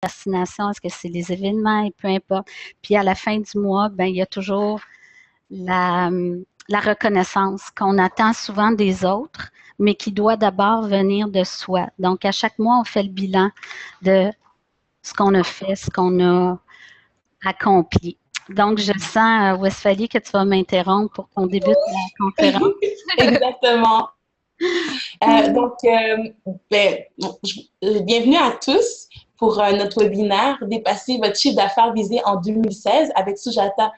procrastination, est-ce que c'est les événements, et peu importe. Puis à la fin du mois, ben il y a toujours la reconnaissance qu'on attend souvent des autres, mais qui doit d'abord venir de soi. Donc, à chaque mois, on fait le bilan de ce qu'on a fait, ce qu'on a accompli. Donc, je sens, Westphalie, que tu vas m'interrompre pour qu'on débute la conférence. Exactement. Bienvenue à tous pour notre webinaire Dépasser votre chiffre d'affaires visé en 2016 avec Sujata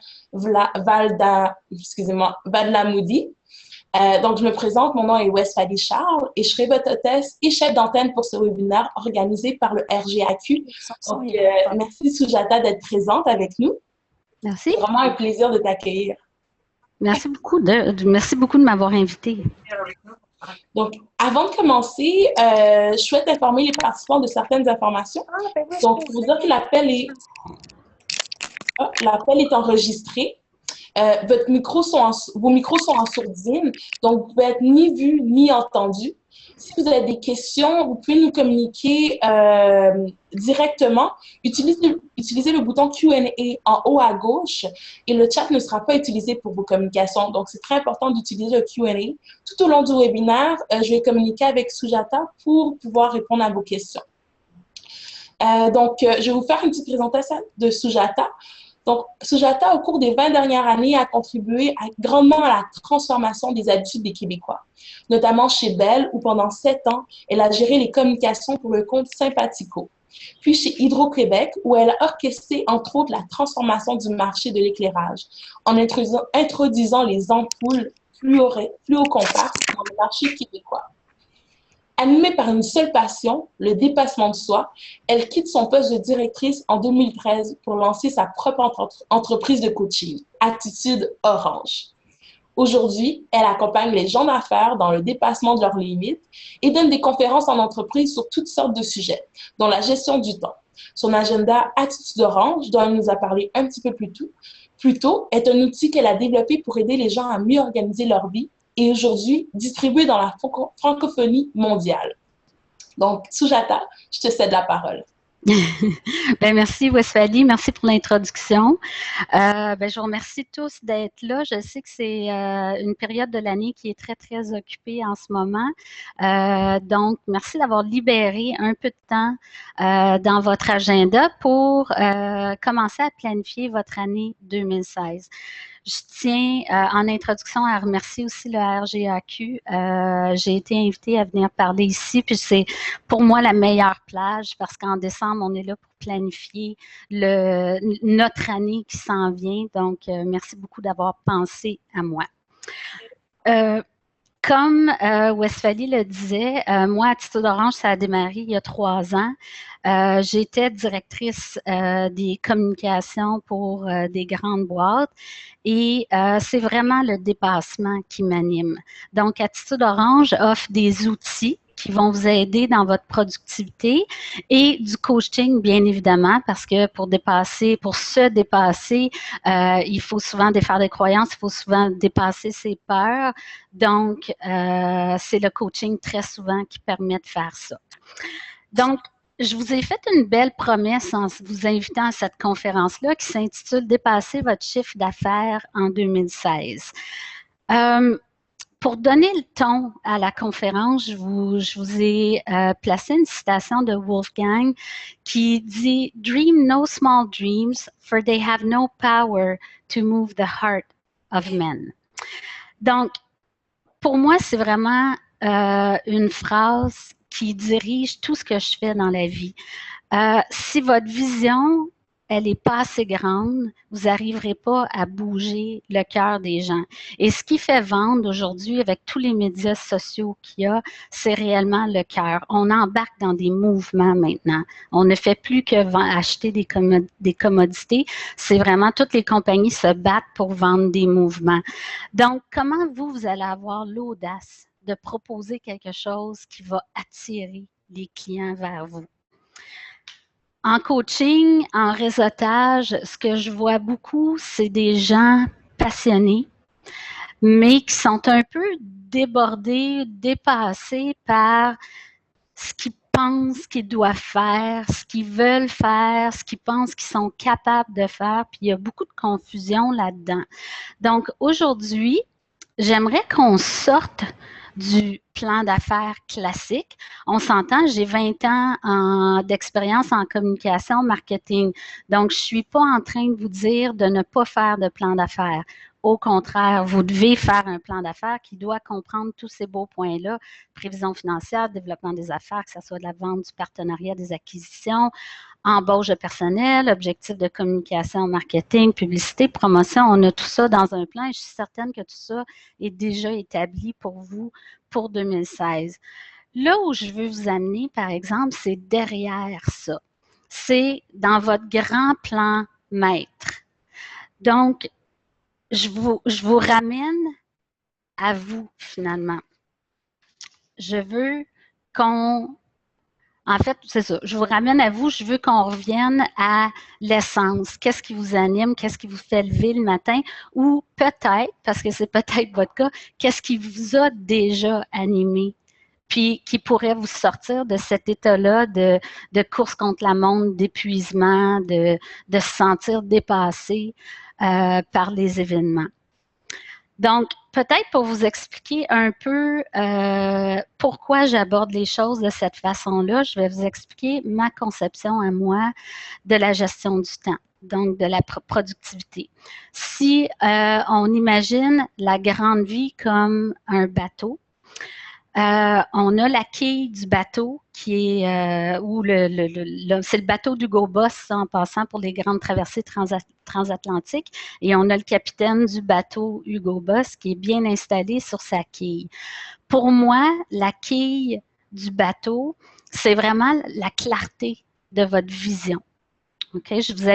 Vadlamoudi. Donc, je me présente, mon nom est Westphalie Charles et je serai votre hôtesse et chef d'antenne pour ce webinaire organisé par le RGAQ. Donc, merci Sujata d'être présente avec nous. Merci. C'est vraiment un plaisir de t'accueillir. Merci beaucoup de m'avoir invitée. Donc, avant de commencer, je souhaite informer les participants de certaines informations. Donc, pour vous dire que l'appel est enregistré. Vos micros sont en sourdine, donc vous pouvez être ni vu ni entendu. Si vous avez des questions, vous pouvez nous communiquer directement. Utilisez le bouton Q&A en haut à gauche et le chat ne sera pas utilisé pour vos communications. Donc, c'est très important d'utiliser le Q&A. Tout au long du webinaire, je vais communiquer avec Sujata pour pouvoir répondre à vos questions. Je vais vous faire une petite présentation de Sujata. Donc, Sujata, au cours des 20 dernières années, a contribué grandement à la transformation des habitudes des Québécois, notamment chez Bell, où pendant 7 ans, elle a géré les communications pour le compte Sympathico. Puis chez Hydro-Québec, où elle a orchestré, entre autres, la transformation du marché de l'éclairage, en introduisant les ampoules fluocompactes dans le marché québécois. Animée par une seule passion, le dépassement de soi, elle quitte son poste de directrice en 2013 pour lancer sa propre entreprise de coaching, Attitude Orange. Aujourd'hui, elle accompagne les gens d'affaires dans le dépassement de leurs limites et donne des conférences en entreprise sur toutes sortes de sujets, dont la gestion du temps. Son agenda Attitude Orange, dont elle nous a parlé un petit peu plus tôt, est un outil qu'elle a développé pour aider les gens à mieux organiser leur vie et aujourd'hui distribué dans la francophonie mondiale. Donc, Sujata, je te cède la parole. Ben, merci Westphalie, merci pour l'introduction. Je vous remercie tous d'être là. Je sais que c'est une période de l'année qui est très, très occupée en ce moment. Donc, merci d'avoir libéré un peu de temps dans votre agenda pour commencer à planifier votre année 2016. Je tiens en introduction à remercier aussi le RGAQ. J'ai été invitée à venir parler ici, puis c'est pour moi la meilleure plage parce qu'en décembre, on est là pour planifier notre année qui s'en vient. Donc, merci beaucoup d'avoir pensé à moi. Comme Westphalie le disait, moi, Attitude Orange, ça a démarré il y a 3 ans. J'étais directrice des communications pour des grandes boîtes et c'est vraiment le dépassement qui m'anime. Donc, Attitude Orange offre des outils qui vont vous aider dans votre productivité et du coaching, bien évidemment, parce que pour se dépasser, il faut souvent défaire des croyances, il faut souvent dépasser ses peurs. Donc, c'est le coaching très souvent qui permet de faire ça. Donc, je vous ai fait une belle promesse en vous invitant à cette conférence-là qui s'intitule « Dépasser votre chiffre d'affaires en 2016 ». Pour donner le ton à la conférence, je vous ai placé une citation de Wolfgang qui dit « Dream no small dreams, for they have no power to move the heart of men ». Donc, pour moi, c'est vraiment une phrase qui dirige tout ce que je fais dans la vie. Si votre vision, elle n'est pas assez grande, vous n'arriverez pas à bouger le cœur des gens. Et ce qui fait vendre aujourd'hui avec tous les médias sociaux qu'il y a, c'est réellement le cœur. On embarque dans des mouvements maintenant. On ne fait plus que acheter des commodités. C'est vraiment toutes les compagnies se battent pour vendre des mouvements. Donc, comment vous allez avoir l'audace de proposer quelque chose qui va attirer les clients vers vous? En coaching, en réseautage, ce que je vois beaucoup, c'est des gens passionnés, mais qui sont un peu débordés, dépassés par ce qui pensent qu'ils doivent faire, ce qu'ils veulent faire, ce qu'ils pensent qu'ils sont capables de faire, puis il y a beaucoup de confusion là-dedans. Donc, aujourd'hui, j'aimerais qu'on sorte du plan d'affaires classique. On s'entend, j'ai 20 ans d'expérience en communication, marketing. Donc, je ne suis pas en train de vous dire de ne pas faire de plan d'affaires. Au contraire, vous devez faire un plan d'affaires qui doit comprendre tous ces beaux points-là, prévision financière, développement des affaires, que ce soit de la vente, du partenariat, des acquisitions, embauche de personnel, objectifs de communication, marketing, publicité, promotion. On a tout ça dans un plan et je suis certaine que tout ça est déjà établi pour vous pour 2016. Là où je veux vous amener, par exemple, c'est derrière ça. C'est dans votre grand plan maître. Donc, je vous ramène à vous, finalement. Je veux qu'on... En fait, c'est ça. Je vous ramène à vous. Je veux qu'on revienne à l'essence. Qu'est-ce qui vous anime? Qu'est-ce qui vous fait lever le matin? Ou peut-être, parce que c'est peut-être votre cas, qu'est-ce qui vous a déjà animé? Puis qui pourrait vous sortir de cet état-là de course contre la montre, d'épuisement, de se sentir dépassé par les événements. Donc, peut-être pour vous expliquer un peu pourquoi j'aborde les choses de cette façon-là, je vais vous expliquer ma conception à moi de la gestion du temps, donc de la productivité. Si on imagine la grande vie comme un bateau, on a la quille du bateau qui est, c'est le bateau d'Hugo Boss en passant pour les grandes traversées transatlantiques et on a le capitaine du bateau Hugo Boss qui est bien installé sur sa quille. Pour moi, la quille du bateau, c'est vraiment la clarté de votre vision. Okay? Je vous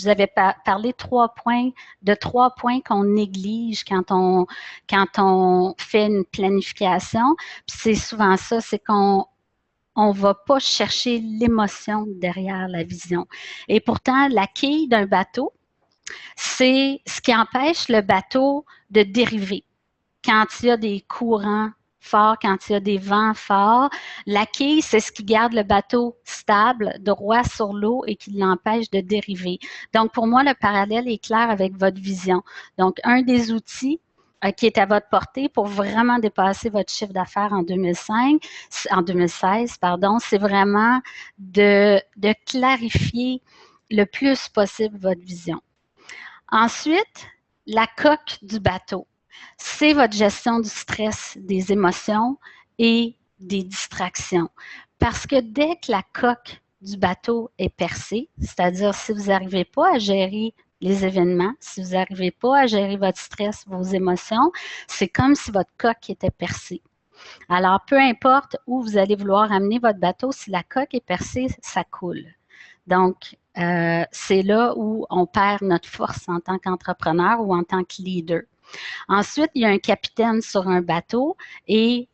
avais parlé de trois points qu'on néglige quand on fait une planification. Puis c'est souvent ça, c'est qu'on ne va pas chercher l'émotion derrière la vision. Et pourtant, la quille d'un bateau, c'est ce qui empêche le bateau de dériver. Quand il y a des courants fort, quand il y a des vents forts. La quille, c'est ce qui garde le bateau stable, droit sur l'eau et qui l'empêche de dériver. Donc, pour moi, le parallèle est clair avec votre vision. Donc, un des outils qui est à votre portée pour vraiment dépasser votre chiffre d'affaires en 2016, c'est vraiment de clarifier le plus possible votre vision. Ensuite, la coque du bateau. C'est votre gestion du stress, des émotions et des distractions. Parce que dès que la coque du bateau est percée, c'est-à-dire si vous n'arrivez pas à gérer les événements, si vous n'arrivez pas à gérer votre stress, vos émotions, c'est comme si votre coque était percée. Alors, peu importe où vous allez vouloir amener votre bateau, si la coque est percée, ça coule. Donc, c'est là où on perd notre force en tant qu'entrepreneur ou en tant que leader. Ensuite, il y a un capitaine sur un bateau et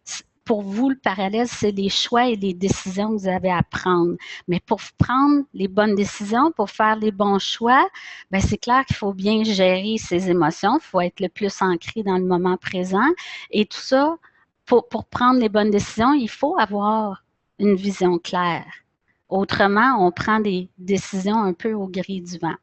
pour vous, le parallèle, c'est les choix et les décisions que vous avez à prendre. Mais pour prendre les bonnes décisions, pour faire les bons choix, bien, c'est clair qu'il faut bien gérer ses émotions, il faut être le plus ancré dans le moment présent. Et tout ça, pour prendre les bonnes décisions, il faut avoir une vision claire. Autrement, on prend des décisions un peu au gré du vent.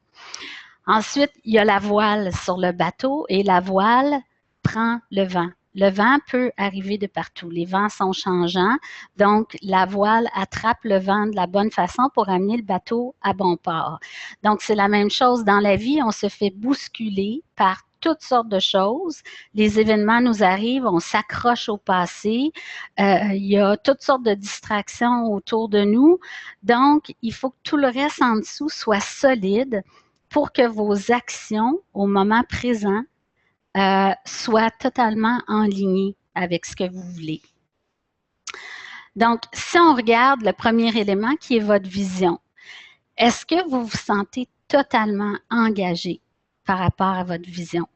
Ensuite, il y a la voile sur le bateau et la voile prend le vent. Le vent peut arriver de partout. Les vents sont changeants, donc la voile attrape le vent de la bonne façon pour amener le bateau à bon port. Donc, c'est la même chose dans la vie. On se fait bousculer par toutes sortes de choses. Les événements nous arrivent, on s'accroche au passé. Il y a toutes sortes de distractions autour de nous. Donc, il faut que tout le reste en dessous soit solide pour que vos actions au moment présent soient totalement en ligne avec ce que vous voulez. Donc, si on regarde le premier élément qui est votre vision, est-ce que vous vous sentez totalement engagé par rapport à votre vision?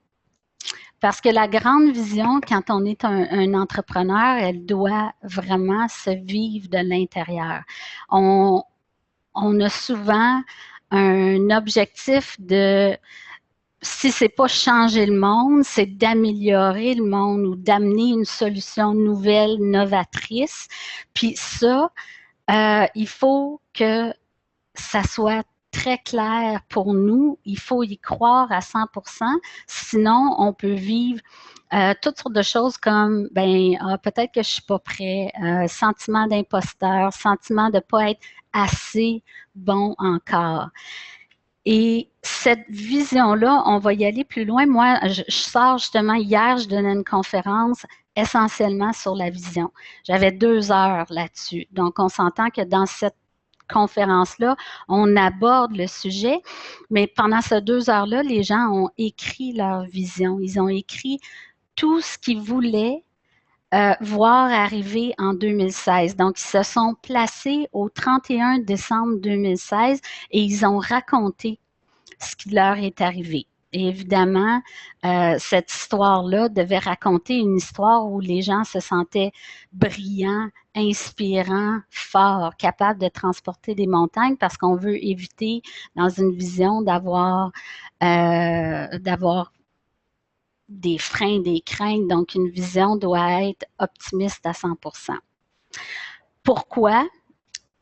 Parce que la grande vision, quand on est un entrepreneur, elle doit vraiment se vivre de l'intérieur. On a souvent un objectif de, si c'est pas changer le monde, c'est d'améliorer le monde ou d'amener une solution nouvelle, novatrice. Puis ça, il faut que ça soit très clair pour nous. Il faut y croire à 100%. Sinon, on peut vivre toutes sortes de choses comme, peut-être que je suis pas prêt, sentiment d'imposteur, sentiment de pas être assez bon encore. Et cette vision-là, on va y aller plus loin. Moi, je sors justement, hier, je donnais une conférence essentiellement sur la vision. J'avais 2 heures là-dessus. Donc, on s'entend que dans cette conférence-là, on aborde le sujet, mais pendant ces 2 heures-là, les gens ont écrit leur vision. Ils ont écrit tout ce qu'ils voulaient voir arriver en 2016. Donc, ils se sont placés au 31 décembre 2016 et ils ont raconté ce qui leur est arrivé. Et évidemment, cette histoire-là devait raconter une histoire où les gens se sentaient brillants, inspirants, forts, capables de transporter des montagnes parce qu'on veut éviter, dans une vision, d'avoir des freins, des craintes. Donc, une vision doit être optimiste à 100%. Pourquoi?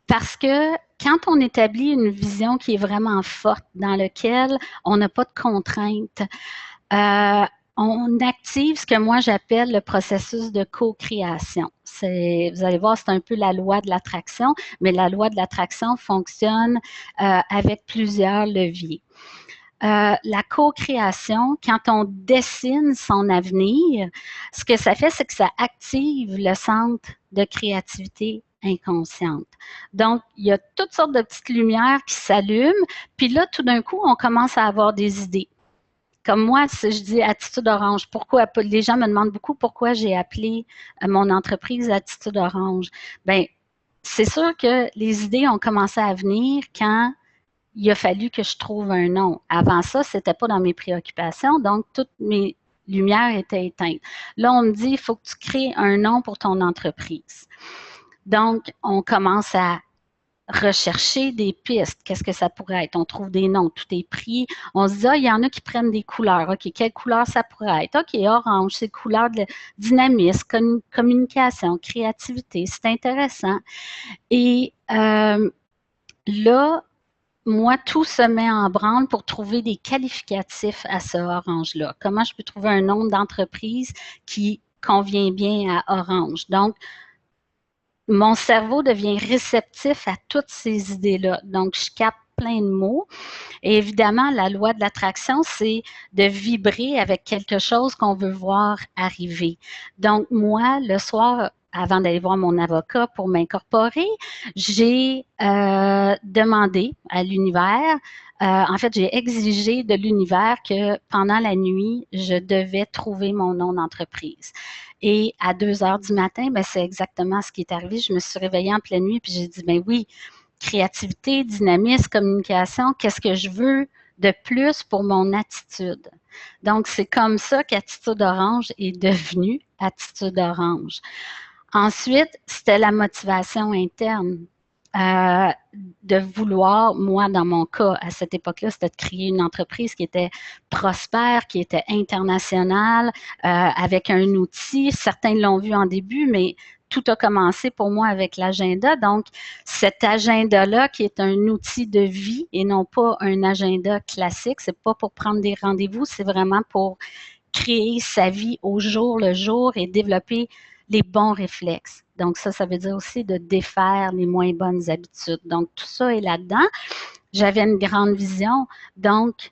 Parce que quand on établit une vision qui est vraiment forte, dans laquelle on n'a pas de contraintes, on active ce que moi j'appelle le processus de co-création. Vous allez voir, c'est un peu la loi de l'attraction, mais la loi de l'attraction fonctionne avec plusieurs leviers. La co-création, quand on dessine son avenir, ce que ça fait, c'est que ça active le centre de créativité inconsciente. Donc, il y a toutes sortes de petites lumières qui s'allument, puis là, tout d'un coup, on commence à avoir des idées. Comme moi, si je dis Attitude Orange, pourquoi les gens me demandent beaucoup pourquoi j'ai appelé mon entreprise Attitude Orange. Bien, c'est sûr que les idées ont commencé à venir quand il a fallu que je trouve un nom. Avant ça, c'était pas dans mes préoccupations, donc toutes mes lumières étaient éteintes. Là, on me dit, il faut que tu crées un nom pour ton entreprise. Donc, on commence à rechercher des pistes. Qu'est-ce que ça pourrait être? On trouve des noms, tout est pris. On se dit, il y en a qui prennent des couleurs. OK, quelle couleur ça pourrait être? OK, orange, c'est couleur de dynamisme, communication, créativité. C'est intéressant. Et là, moi, tout se met en branle pour trouver des qualificatifs à ce orange-là. Comment je peux trouver un nom d'entreprise qui convient bien à orange? Donc, mon cerveau devient réceptif à toutes ces idées-là. Donc, je capte plein de mots. Et évidemment, la loi de l'attraction, c'est de vibrer avec quelque chose qu'on veut voir arriver. Donc, moi, le soir, avant d'aller voir mon avocat pour m'incorporer, j'ai demandé à l'univers, en fait, j'ai exigé de l'univers que pendant la nuit, je devais trouver mon nom d'entreprise. Et à 2 heures du matin, ben, c'est exactement ce qui est arrivé. Je me suis réveillée en pleine nuit, puis j'ai dit, ben oui, créativité, dynamisme, communication, qu'est-ce que je veux de plus pour mon attitude? Donc, c'est comme ça qu'Attitude Orange est devenue Attitude Orange. Ensuite, c'était la motivation interne. De vouloir, moi, dans mon cas, à cette époque-là, c'était de créer une entreprise qui était prospère, qui était internationale, avec un outil. Certains l'ont vu en début, mais tout a commencé pour moi avec l'agenda. Donc, cet agenda-là, qui est un outil de vie et non pas un agenda classique, c'est pas pour prendre des rendez-vous, c'est vraiment pour créer sa vie au jour le jour et développer les bons réflexes. Donc, ça veut dire aussi de défaire les moins bonnes habitudes. Donc, tout ça est là-dedans. J'avais une grande vision. Donc,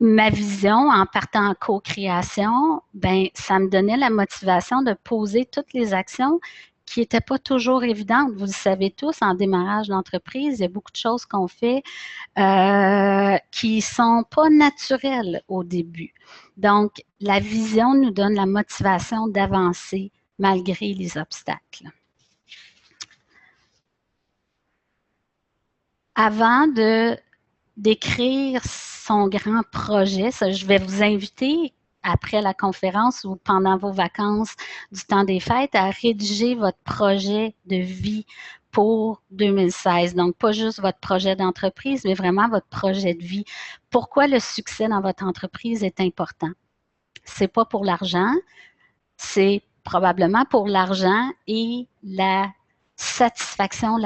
ma vision, en partant en co-création, ben, ça me donnait la motivation de poser toutes les actions qui n'étaient pas toujours évidentes. Vous le savez tous, en démarrage d'entreprise, il y a beaucoup de choses qu'on fait qui ne sont pas naturelles au début. Donc, la vision nous donne la motivation d'avancer malgré les obstacles. Avant de d'écrire son grand projet, ça, je vais vous inviter après la conférence ou pendant vos vacances du temps des fêtes à rédiger votre projet de vie pour 2016. Donc, pas juste votre projet d'entreprise, mais vraiment votre projet de vie. Pourquoi le succès dans votre entreprise est important? C'est pas pour l'argent, c'est probablement pour l'argent et la satisfaction,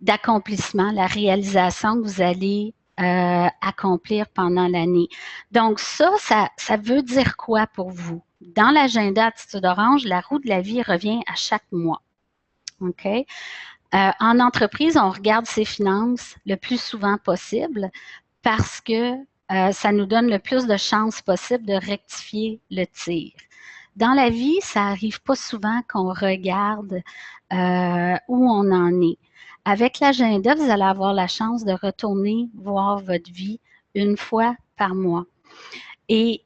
d'accomplissement, la réalisation que vous allez accomplir pendant l'année. Donc ça veut dire quoi pour vous? Dans l'agenda Attitude Orange, la roue de la vie revient à chaque mois. OK? En entreprise, on regarde ses finances le plus souvent possible parce que ça nous donne le plus de chances possible de rectifier le tir. Dans la vie, ça n'arrive pas souvent qu'on regarde où on en est. Avec l'agenda, vous allez avoir la chance de retourner voir votre vie une fois par mois. Et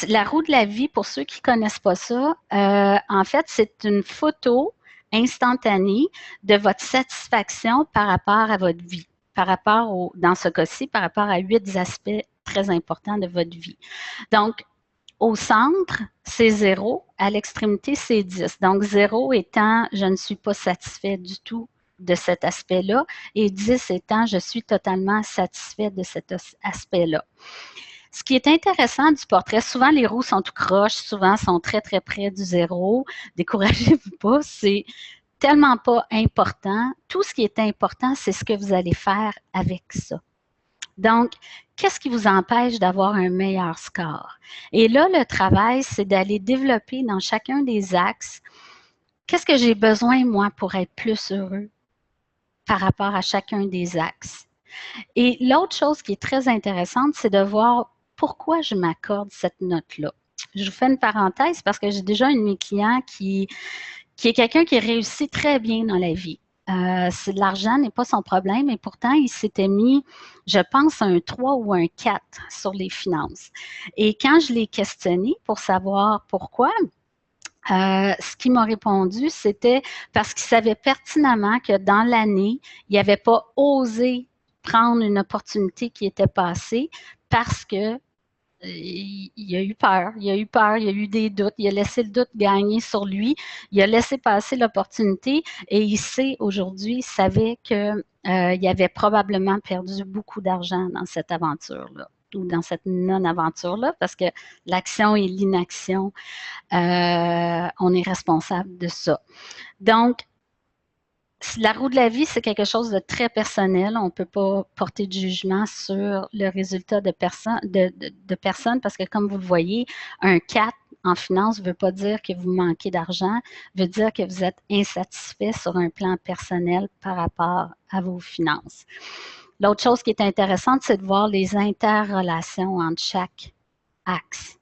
la roue de la vie, pour ceux qui ne connaissent pas ça, en fait, c'est une photo instantanée de votre satisfaction par rapport à votre vie, par rapport, dans ce cas-ci, par rapport à 8 aspects très importants de votre vie. Donc, au centre, c'est 0, à l'extrémité, c'est 10. Donc, 0 étant, je ne suis pas satisfait du tout de cet aspect-là, et 10 étant, je suis totalement satisfait de cet aspect-là. Ce qui est intéressant du portrait, souvent les roues sont tout croches, souvent sont très, très près du 0. Découragez-vous pas, c'est tellement pas important. Tout ce qui est important, c'est ce que vous allez faire avec ça. Donc, qu'est-ce qui vous empêche d'avoir un meilleur score? Et là, le travail, c'est d'aller développer dans chacun des axes, qu'est-ce que j'ai besoin, moi, pour être plus heureux par rapport à chacun des axes? Et l'autre chose qui est très intéressante, c'est de voir pourquoi je m'accorde cette note-là. Je vous fais une parenthèse parce que j'ai déjà un de mes clients qui est quelqu'un qui réussit très bien dans la vie. L'argent n'est pas son problème et pourtant, il s'était mis, je pense, un 3 ou un 4 sur les finances. Et quand je l'ai questionné pour savoir pourquoi, ce qu'il m'a répondu, c'était parce qu'il savait pertinemment que dans l'année, il n'avait pas osé prendre une opportunité qui était passée parce que il a eu peur, il a eu des doutes, il a laissé le doute gagner sur lui, il a laissé passer l'opportunité et il sait aujourd'hui, il savait qu'il avait probablement perdu beaucoup d'argent dans cette aventure-là ou dans cette non-aventure-là parce que l'action et l'inaction, on est responsable de ça. Donc, la roue de la vie, c'est quelque chose de très personnel. On ne peut pas porter de jugement sur le résultat de personnes parce que, comme vous le voyez, un 4 en finance ne veut pas dire que vous manquez d'argent, veut dire que vous êtes insatisfait sur un plan personnel par rapport à vos finances. L'autre chose qui est intéressante, c'est de voir les interrelations entre chaque axe.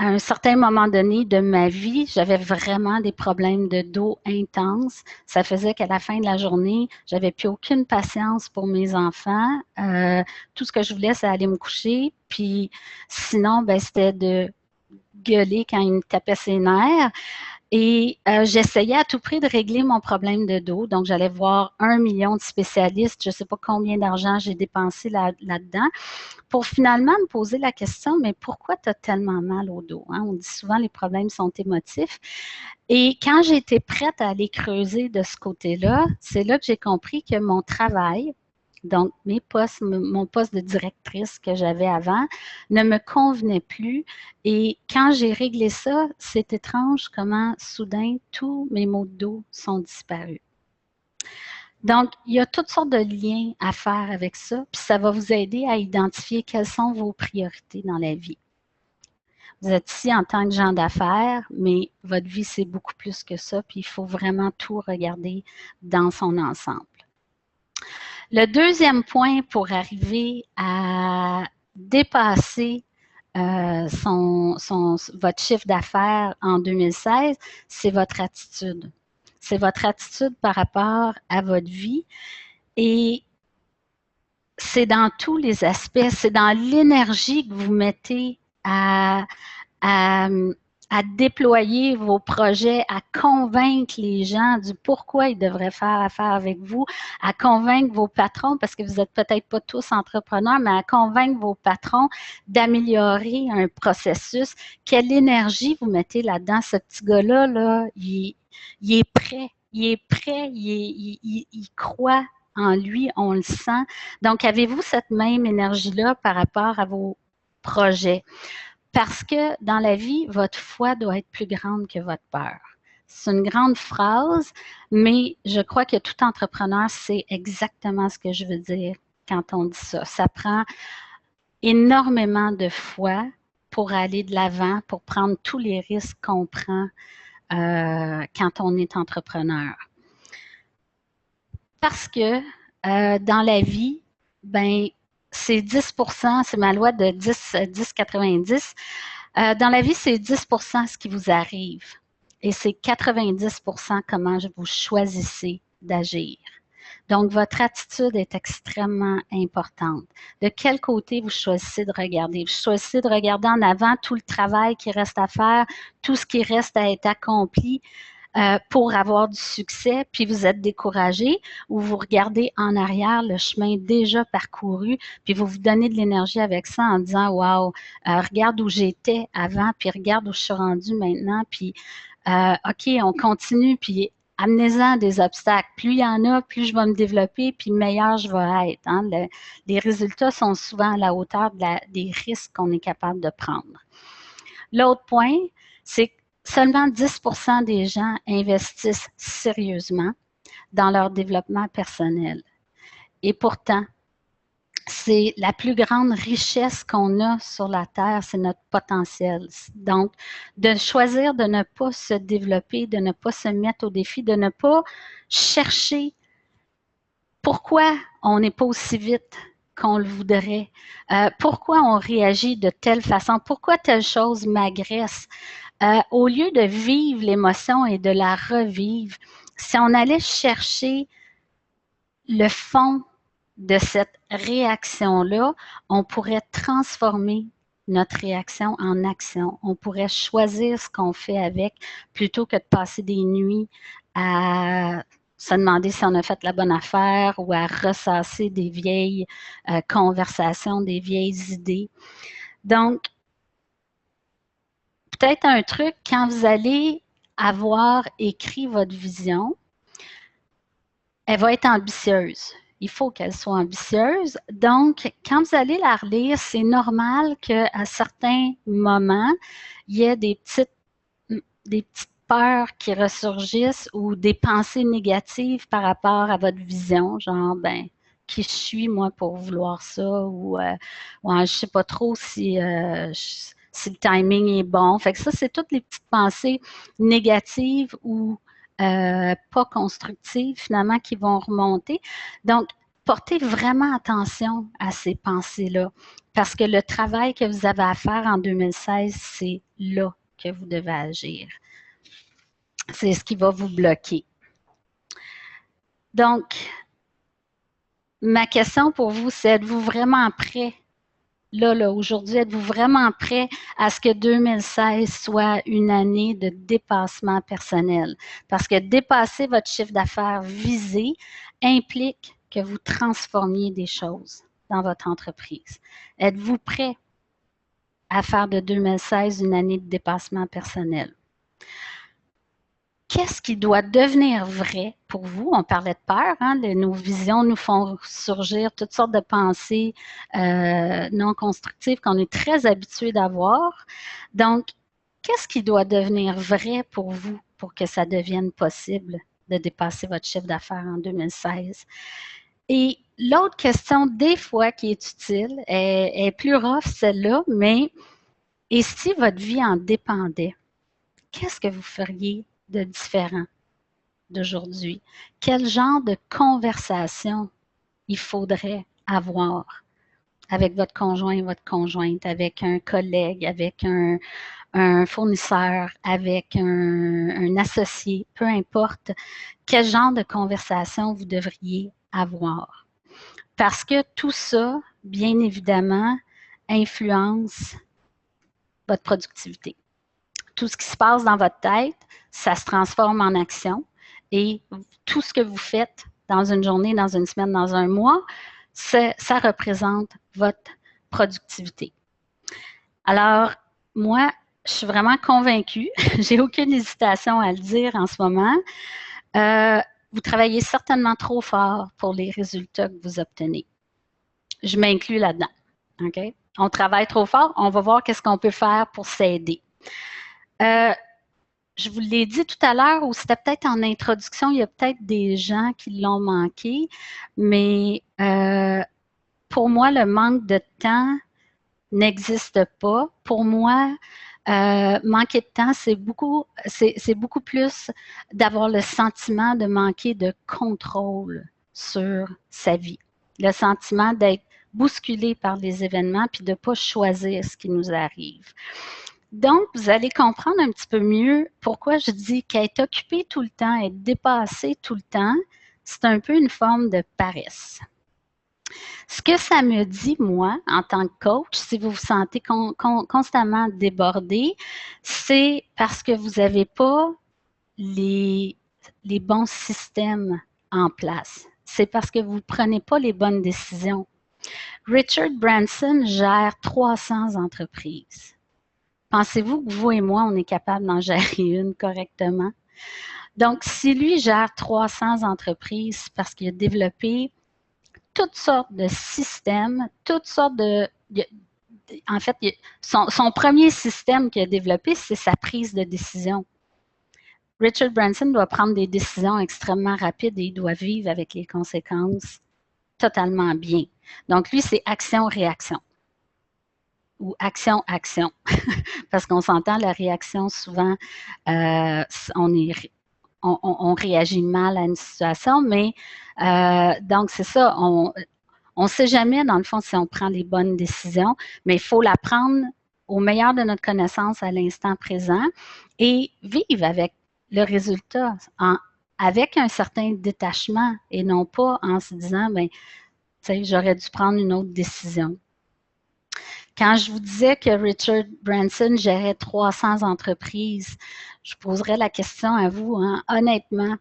À un certain moment donné de ma vie, j'avais vraiment des problèmes de dos intenses. Ça faisait qu'à la fin de la journée, j'avais plus aucune patience pour mes enfants. Tout ce que je voulais, c'est aller me coucher. Puis sinon, ben, c'était de gueuler quand ils me tapaient ses nerfs. Et j'essayais à tout prix de régler mon problème de dos. Donc, j'allais voir 1 million de spécialistes. Je ne sais pas combien d'argent j'ai dépensé là-dedans pour finalement me poser la question, mais pourquoi tu as tellement mal au dos? Hein? On dit souvent les problèmes sont émotifs. Et quand j'ai été prête à aller creuser de ce côté-là, c'est là que j'ai compris que mon travail, donc mon poste de directrice que j'avais avant, ne me convenait plus. Et quand j'ai réglé ça, c'est étrange comment soudain tous mes maux de dos sont disparus. Donc, il y a toutes sortes de liens à faire avec ça, puis ça va vous aider à identifier quelles sont vos priorités dans la vie. Vous êtes ici en tant que gens d'affaires, mais votre vie, c'est beaucoup plus que ça, puis il faut vraiment tout regarder dans son ensemble. Le deuxième point pour arriver à dépasser votre chiffre d'affaires en 2016, c'est votre attitude. C'est votre attitude par rapport à votre vie et c'est dans tous les aspects, c'est dans l'énergie que vous mettez à déployer vos projets, à convaincre les gens du pourquoi ils devraient faire affaire avec vous, à convaincre vos patrons, parce que vous n'êtes peut-être pas tous entrepreneurs, mais à convaincre vos patrons d'améliorer un processus. Quelle énergie vous mettez là-dedans? Ce petit gars-là, là, il est prêt. Il est prêt, il croit en lui, on le sent. Donc, avez-vous cette même énergie-là par rapport à vos projets? Parce que dans la vie, votre foi doit être plus grande que votre peur. C'est une grande phrase, mais je crois que tout entrepreneur sait exactement ce que je veux dire quand on dit ça. Ça prend énormément de foi pour aller de l'avant, pour prendre tous les risques qu'on prend quand on est entrepreneur. Parce que dans la vie, ben, c'est 10%, c'est ma loi de 10-90. Dans la vie, c'est 10% ce qui vous arrive et c'est 90% comment vous choisissez d'agir. Donc, votre attitude est extrêmement importante. De quel côté vous choisissez de regarder? Vous choisissez de regarder en avant tout le travail qui reste à faire, tout ce qui reste à être accompli pour avoir du succès, puis vous êtes découragé, ou vous regardez en arrière le chemin déjà parcouru, puis vous vous donnez de l'énergie avec ça en disant « Wow, regarde où j'étais avant, puis regarde où je suis rendue maintenant, puis OK, on continue, puis amenez-en des obstacles. Plus il y en a, plus je vais me développer, puis meilleur je vais être. Hein. Les résultats sont souvent à la hauteur des risques qu'on est capable de prendre. L'autre point, c'est que seulement 10% des gens investissent sérieusement dans leur développement personnel. Et pourtant, c'est la plus grande richesse qu'on a sur la Terre, c'est notre potentiel. Donc, de choisir de ne pas se développer, de ne pas se mettre au défi, de ne pas chercher pourquoi on n'est pas aussi vite qu'on le voudrait, pourquoi on réagit de telle façon, pourquoi telle chose m'agresse. Au lieu de vivre l'émotion et de la revivre, si on allait chercher le fond de cette réaction-là, on pourrait transformer notre réaction en action. On pourrait choisir ce qu'on fait avec plutôt que de passer des nuits à se demander si on a fait la bonne affaire ou à ressasser des vieilles conversations, des vieilles idées. Donc, peut-être un truc, quand vous allez avoir écrit votre vision, elle va être ambitieuse. Il faut qu'elle soit ambitieuse. Donc, quand vous allez la relire, c'est normal qu'à certains moments, il y ait des petites peurs qui ressurgissent ou des pensées négatives par rapport à votre vision, genre, ben, qui je suis, moi, pour vouloir ça, ou je ne sais pas trop si le timing est bon. Fait que ça, c'est toutes les petites pensées négatives ou pas constructives, finalement, qui vont remonter. Donc, portez vraiment attention à ces pensées-là, parce que le travail que vous avez à faire en 2016, c'est là que vous devez agir. C'est ce qui va vous bloquer. Donc, ma question pour vous, c'est êtes-vous vraiment prêt? Là, aujourd'hui, êtes-vous vraiment prêt à ce que 2016 soit une année de dépassement personnel? Parce que dépasser votre chiffre d'affaires visé implique que vous transformiez des choses dans votre entreprise. Êtes-vous prêt à faire de 2016 une année de dépassement personnel? Qu'est-ce qui doit devenir vrai pour vous? On parlait de peur, hein? Nos visions nous font surgir toutes sortes de pensées non constructives qu'on est très habitué d'avoir. Donc, qu'est-ce qui doit devenir vrai pour vous pour que ça devienne possible de dépasser votre chiffre d'affaires en 2016? Et l'autre question, des fois, qui est utile, est plus rough celle-là, mais et si votre vie en dépendait, qu'est-ce que vous feriez de différent d'aujourd'hui? Quel genre de conversation il faudrait avoir avec votre conjoint, votre conjointe, avec un collègue, avec un fournisseur, avec un associé, peu importe, quel genre de conversation vous devriez avoir? Parce que tout ça, bien évidemment, influence votre productivité. Tout ce qui se passe dans votre tête, ça se transforme en action et tout ce que vous faites dans une journée, dans une semaine, dans un mois, ça représente votre productivité. Alors, moi, je suis vraiment convaincue, j'ai aucune hésitation à le dire en ce moment, vous travaillez certainement trop fort pour les résultats que vous obtenez. Je m'inclus là-dedans. Okay? On travaille trop fort, on va voir qu'est-ce qu'on peut faire pour s'aider. je vous l'ai dit tout à l'heure, ou c'était peut-être en introduction, il y a peut-être des gens qui l'ont manqué, mais pour moi, le manque de temps n'existe pas. Pour moi, manquer de temps, c'est beaucoup plus d'avoir le sentiment de manquer de contrôle sur sa vie. Le sentiment d'être bousculé par les événements puis de ne pas choisir ce qui nous arrive. Donc, vous allez comprendre un petit peu mieux pourquoi je dis qu'être occupé tout le temps, être dépassé tout le temps, c'est un peu une forme de paresse. Ce que ça me dit, moi, en tant que coach, si vous vous sentez constamment débordé, c'est parce que vous n'avez pas les bons systèmes en place. C'est parce que vous ne prenez pas les bonnes décisions. Richard Branson gère 300 entreprises. Pensez-vous que vous et moi, on est capable d'en gérer une correctement? Donc, si lui gère 300 entreprises, c'est parce qu'il a développé toutes sortes de systèmes, toutes sortes de... En fait, son premier système qu'il a développé, c'est sa prise de décision. Richard Branson doit prendre des décisions extrêmement rapides et il doit vivre avec les conséquences totalement bien. Donc, lui, c'est action-réaction ou action-action. Parce qu'on s'entend, la réaction, souvent, on réagit mal à une situation, mais donc, c'est ça, on ne sait jamais, dans le fond, si on prend les bonnes décisions, mais il faut la prendre au meilleur de notre connaissance à l'instant présent et vivre avec le résultat avec un certain détachement et non pas en se disant, ben, tu sais, j'aurais dû prendre une autre décision. Quand je vous disais que Richard Branson gérait 300 entreprises, je poserais la question à vous, hein, honnêtement,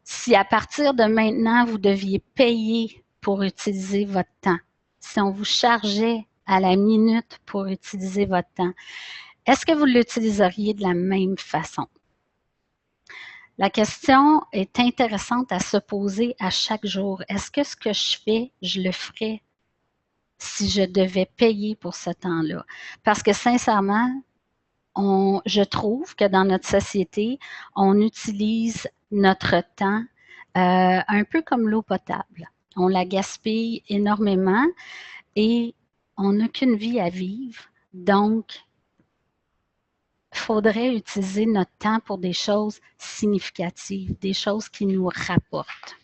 si à partir de maintenant, vous deviez payer pour utiliser votre temps, si on vous chargeait à la minute pour utiliser votre temps, est-ce que vous l'utiliseriez de la même façon? La question est intéressante à se poser à chaque jour. Est-ce que ce que je fais, je le ferais si je devais payer pour ce temps-là? Parce que sincèrement, je trouve que dans notre société, on utilise notre temps un peu comme l'eau potable. On la gaspille énormément et on n'a qu'une vie à vivre. Donc, il faudrait utiliser notre temps pour des choses significatives, des choses qui nous rapportent.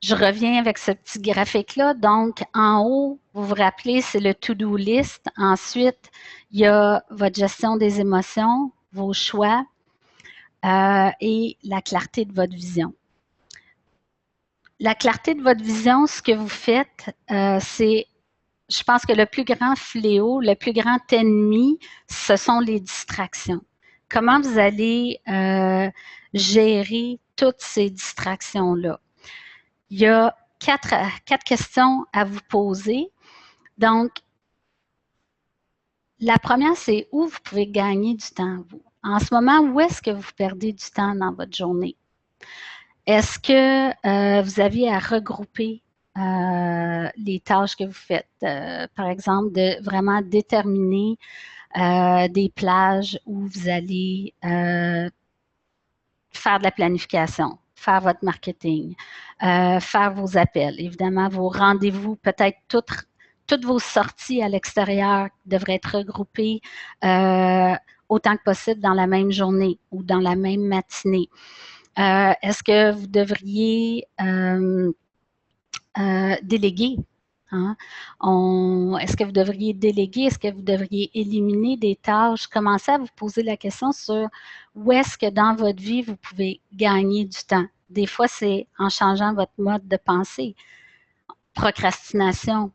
Je reviens avec ce petit graphique-là. Donc, en haut, vous vous rappelez, c'est le to-do list. Ensuite, il y a votre gestion des émotions, vos choix et la clarté de votre vision. La clarté de votre vision, ce que vous faites, c'est, je pense que le plus grand fléau, le plus grand ennemi, ce sont les distractions. Comment vous allez gérer toutes ces distractions-là? Il y a quatre questions à vous poser. Donc, la première, c'est où vous pouvez gagner du temps, vous. En ce moment, où est-ce que vous perdez du temps dans votre journée? Est-ce que vous aviez à regrouper les tâches que vous faites? Par exemple, de vraiment déterminer des plages où vous allez faire de la planification, faire votre marketing, faire vos appels, évidemment vos rendez-vous, peut-être toutes vos sorties à l'extérieur devraient être regroupées autant que possible dans la même journée ou dans la même matinée. Est-ce que vous devriez déléguer? Hein? Est-ce que vous devriez déléguer? Est-ce que vous devriez éliminer des tâches? Commencez à vous poser la question sur où est-ce que dans votre vie, vous pouvez gagner du temps. Des fois, c'est en changeant votre mode de pensée. Procrastination.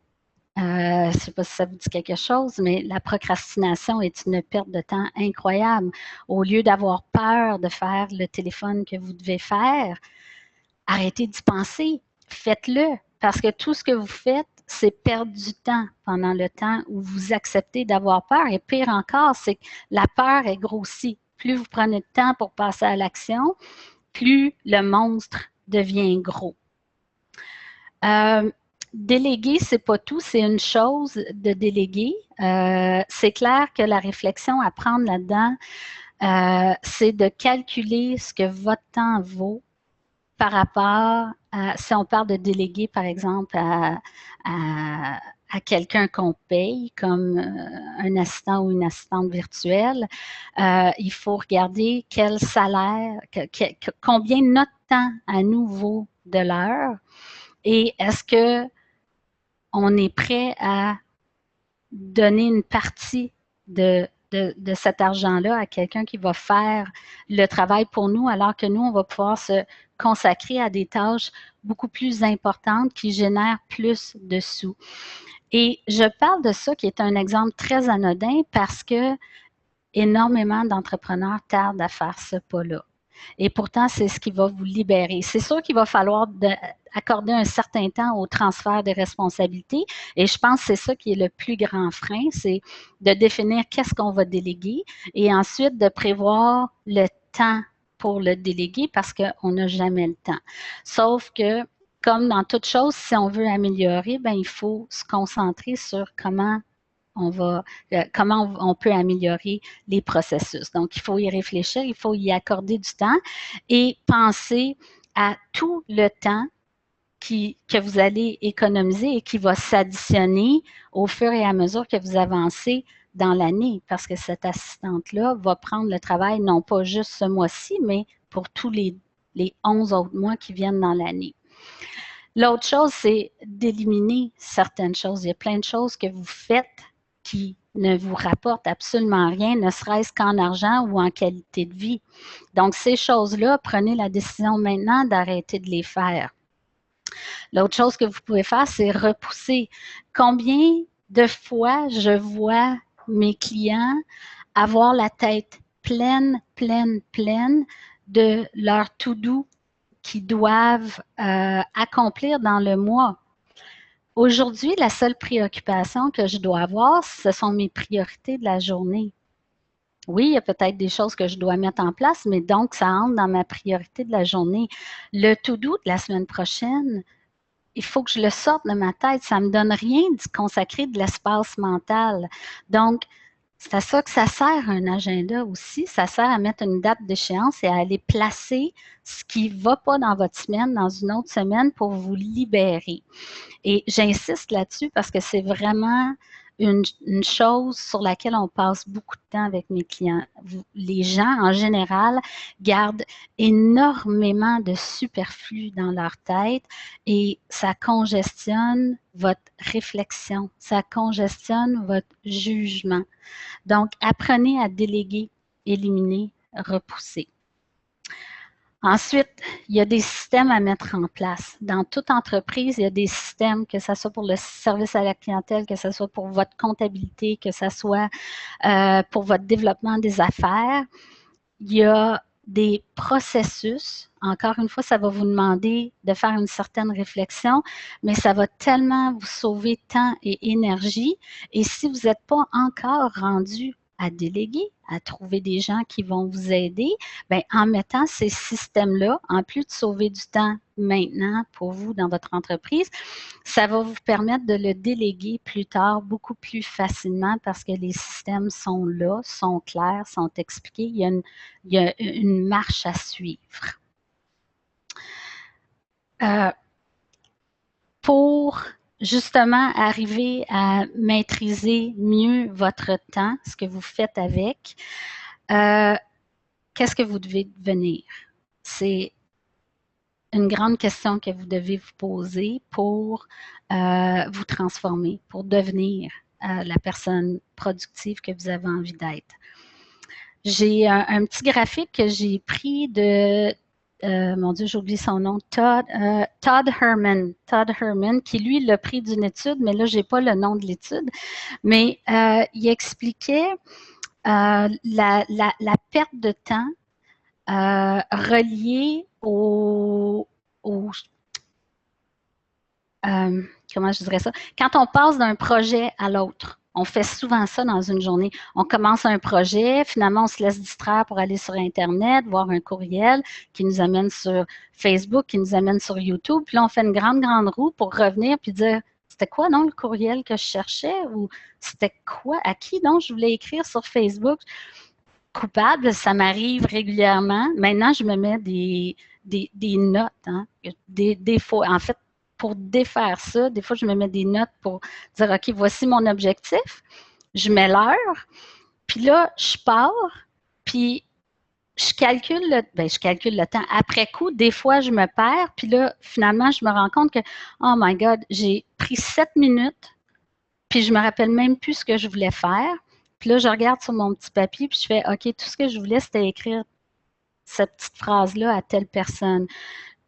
Je ne sais pas si ça vous dit quelque chose, mais la procrastination est une perte de temps incroyable. Au lieu d'avoir peur de faire le téléphone que vous devez faire, arrêtez d'y penser. Faites-le. Parce que tout ce que vous faites, c'est perdre du temps pendant le temps où vous acceptez d'avoir peur. Et pire encore, c'est que la peur est grossie. Plus vous prenez de temps pour passer à l'action, plus le monstre devient gros. déléguer, c'est pas tout, c'est une chose de déléguer. C'est clair que la réflexion à prendre là-dedans, c'est de calculer ce que votre temps vaut par rapport à, si on parle de déléguer, par exemple, à quelqu'un qu'on paye, comme un assistant ou une assistante virtuelle, il faut regarder quel salaire, combien notre temps à nous vaut de l'heure et est-ce que on est prêt à donner une partie de cet argent-là à quelqu'un qui va faire le travail pour nous, alors que nous, on va pouvoir se consacrer à des tâches beaucoup plus importantes qui génèrent plus de sous. Et je parle de ça qui est un exemple très anodin parce que énormément d'entrepreneurs tardent à faire ce pas-là. Et pourtant, c'est ce qui va vous libérer. C'est sûr qu'il va falloir accorder un certain temps au transfert de responsabilités. Et je pense que c'est ça qui est le plus grand frein, c'est de définir qu'est-ce qu'on va déléguer et ensuite de prévoir le temps pour le déléguer parce qu'on n'a jamais le temps. Sauf que, comme dans toute chose, si on veut améliorer, ben, il faut se concentrer sur comment on peut améliorer les processus. Donc, il faut y réfléchir, il faut y accorder du temps et penser à tout le temps que vous allez économiser et qui va s'additionner au fur et à mesure que vous avancez dans l'année, parce que cette assistante-là va prendre le travail non pas juste ce mois-ci, mais pour tous les 11 autres mois qui viennent dans l'année. L'autre chose, c'est d'éliminer certaines choses. Il y a plein de choses que vous faites qui ne vous rapportent absolument rien, ne serait-ce qu'en argent ou en qualité de vie. Donc, ces choses-là, prenez la décision maintenant d'arrêter de les faire. L'autre chose que vous pouvez faire, c'est repousser. Combien de fois je vois mes clients avoir la tête pleine de leur to-do qu'ils doivent accomplir dans le mois. Aujourd'hui, la seule préoccupation que je dois avoir, ce sont mes priorités de la journée. Oui, il y a peut-être des choses que je dois mettre en place, mais donc, ça entre dans ma priorité de la journée. Le to-do de la semaine prochaine, il faut que je le sorte de ma tête. Ça ne me donne rien de consacrer de l'espace mental. Donc, c'est à ça que ça sert un agenda aussi. Ça sert à mettre une date d'échéance et à aller placer ce qui ne va pas dans votre semaine, dans une autre semaine pour vous libérer. Et j'insiste là-dessus parce que c'est vraiment une chose sur laquelle on passe beaucoup de temps avec mes clients. Les gens, en général, gardent énormément de superflu dans leur tête et ça congestionne votre réflexion, ça congestionne votre jugement. Donc, apprenez à déléguer, éliminer, repousser. Ensuite, il y a des systèmes à mettre en place. Dans toute entreprise, il y a des systèmes, que ce soit pour le service à la clientèle, que ce soit pour votre comptabilité, que ce soit pour votre développement des affaires. Il y a des processus. Encore une fois, ça va vous demander de faire une certaine réflexion, mais ça va tellement vous sauver temps et énergie. Et si vous n'êtes pas encore rendu à déléguer, à trouver des gens qui vont vous aider, bien, en mettant ces systèmes-là, en plus de sauver du temps maintenant pour vous dans votre entreprise, ça va vous permettre de le déléguer plus tard beaucoup plus facilement parce que les systèmes sont là, sont clairs, sont expliqués. Il y a une marche à suivre. Pour justement arriver à maîtriser mieux votre temps, ce que vous faites avec, qu'est-ce que vous devez devenir? C'est une grande question que vous devez vous poser pour vous transformer, pour devenir la personne productive que vous avez envie d'être. J'ai un petit graphique que j'ai pris de mon Dieu, j'ai oublié son nom, Todd Herman. Todd Herman, qui lui l'a pris d'une étude, mais là, je n'ai pas le nom de l'étude. Mais il expliquait la perte de temps reliée comment je dirais ça? Quand on passe d'un projet à l'autre. On fait souvent ça dans une journée. On commence un projet, finalement, on se laisse distraire pour aller sur Internet, voir un courriel qui nous amène sur Facebook, qui nous amène sur YouTube. Puis là, on fait une grande, grande roue pour revenir puis dire, c'était quoi, non, le courriel que je cherchais? Ou c'était quoi, à qui, donc, je voulais écrire sur Facebook? Coupable, ça m'arrive régulièrement. Maintenant, je me mets des notes, hein, des fois. En fait, pour défaire ça, des fois, je me mets des notes pour dire, OK, voici mon objectif. Je mets l'heure, puis là, je pars, puis je calcule le temps. Après coup, des fois, je me perds, puis là, finalement, je me rends compte que, oh my God, j'ai pris 7 minutes, puis je me rappelle même plus ce que je voulais faire. Puis là, je regarde sur mon petit papier, puis je fais, OK, tout ce que je voulais, c'était écrire cette petite phrase-là à telle personne.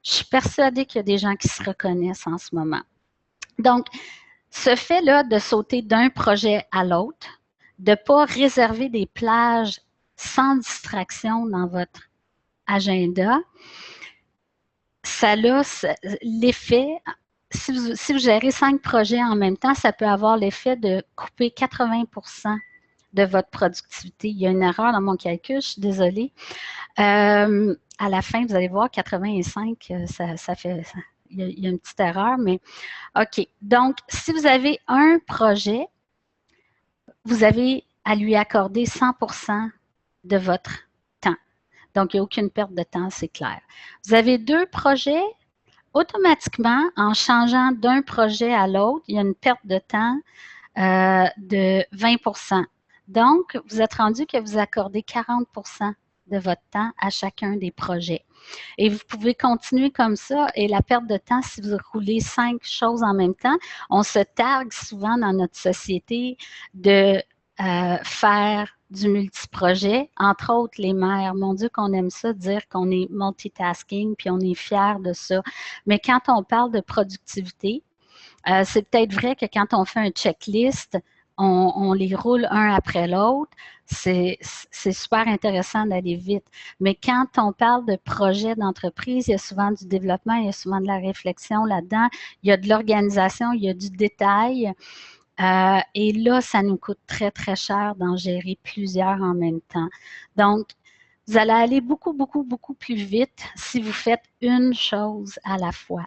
Je suis persuadée qu'il y a des gens qui se reconnaissent en ce moment. Donc, ce fait-là de sauter d'un projet à l'autre, de ne pas réserver des plages sans distraction dans votre agenda, ça a l'effet, si vous gérez 5 projets en même temps, ça peut avoir l'effet de couper 80% de votre productivité. Il y a une erreur dans mon calcul, je suis désolée. À la fin, vous allez voir, 85, ça fait... Il y a une petite erreur, mais OK. Donc, si vous avez un projet, vous avez à lui accorder 100% de votre temps. Donc, il n'y a aucune perte de temps, c'est clair. Vous avez 2 projets, automatiquement, en changeant d'un projet à l'autre, il y a une perte de temps de 20%. Donc, vous êtes rendu que vous accordez 40% de votre temps à chacun des projets. Et vous pouvez continuer comme ça. Et la perte de temps, si vous roulez 5 choses en même temps, on se targue souvent dans notre société de faire du multiprojet, entre autres les mères. Mon Dieu, qu'on aime ça, dire qu'on est multitasking, puis on est fiers de ça. Mais quand on parle de productivité, c'est peut-être vrai que quand on fait un checklist, on les roule un après l'autre. C'est super intéressant d'aller vite. Mais quand on parle de projet d'entreprise, il y a souvent du développement, il y a souvent de la réflexion là-dedans, il y a de l'organisation, il y a du détail. Et là, ça nous coûte très, très cher d'en gérer plusieurs en même temps. Donc, vous allez aller beaucoup, beaucoup, beaucoup plus vite si vous faites une chose à la fois.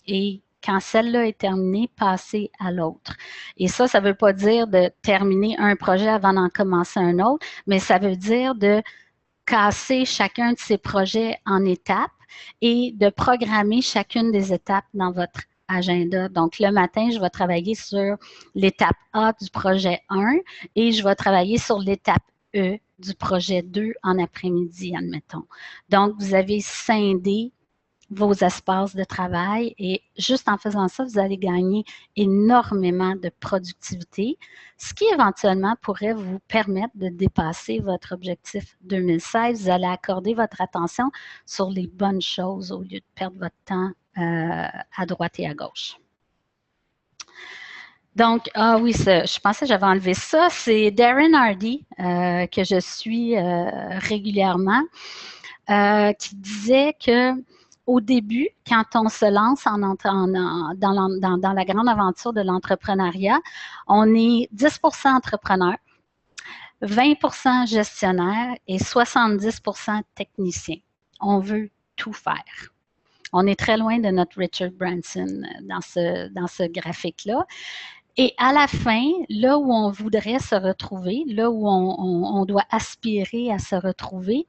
Et quand celle-là est terminée, passez à l'autre. Et ça ne veut pas dire de terminer un projet avant d'en commencer un autre, mais ça veut dire de casser chacun de ces projets en étapes et de programmer chacune des étapes dans votre agenda. Donc, le matin, je vais travailler sur l'étape A du projet 1 et je vais travailler sur l'étape E du projet 2 en après-midi, admettons. Donc, vous avez scindé vos espaces de travail et juste en faisant ça, vous allez gagner énormément de productivité, ce qui éventuellement pourrait vous permettre de dépasser votre objectif 2016. Vous allez accorder votre attention sur les bonnes choses au lieu de perdre votre temps à droite et à gauche. Donc, ah oui, je pensais que j'avais enlevé ça. C'est Darren Hardy que je suis régulièrement qui disait que au début, quand on se lance dans la grande aventure de l'entrepreneuriat, on est 10% entrepreneur, 20% gestionnaire et 70% technicien. On veut tout faire. On est très loin de notre Richard Branson dans ce graphique-là. Et à la fin, là où on voudrait se retrouver, là où on doit aspirer à se retrouver,